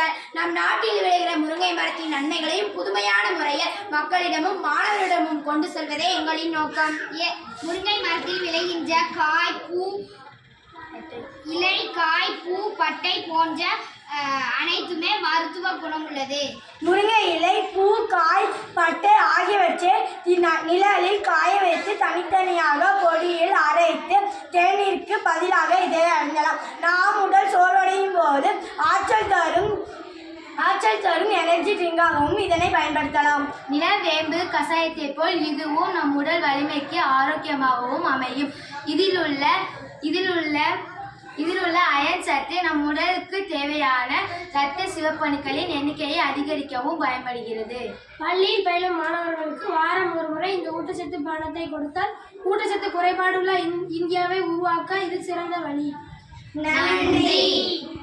செய்தால் நம் நாட்டில் விளைகிற முருங்கை மரத்தின் நன்மைகளையும் புதுமையான முறையில் மக்களிடமும் மாணவரிடமும் கொண்டு செல்வதே எங்களின் நோக்கம். முருங்கை மரத்தில் விளைகின்ற காய், பூ, இலை, காய், பூ, பட்டை போன்ற அனைத்துமே மருத்துவ குணம் உள்ளது. முருங்கை இலை, பூ, காய், பட்டை ஆகியவற்றை நிழலில் காய வைத்து தனித்தனியாக பொடியில் அரைத்து தேநீருக்கு பதிலாக இதை அருந்தலாம். நாம் உடல் சோர்வடையும் போது ஆற்றல் தரும் எனர்ஜி ட்ரிங்காகவும் இதனை பயன்படுத்தலாம். நிலவேம்பு கஷாயத்தை போல் இதுவும் நம் உடல் வலிமைக்கு ஆரோக்கியமாகவும் அமையும். இதில் உள்ள அயன் சத்து நம் உடலுக்கு தேவையான இரத்த சிவப்பணுக்களின் எண்ணிக்கையை அதிகரிக்கவும் பயன்படுகிறது. பள்ளியில் பயிலும் மாணவர்களுக்கு வாரம் ஒரு முறை இந்த ஊட்டச்சத்து பானத்தை கொடுத்தால் ஊட்டச்சத்து குறைபாடுள்ள இந்தியாவை உருவாக்க இது சிறந்த வழி. நன்றி.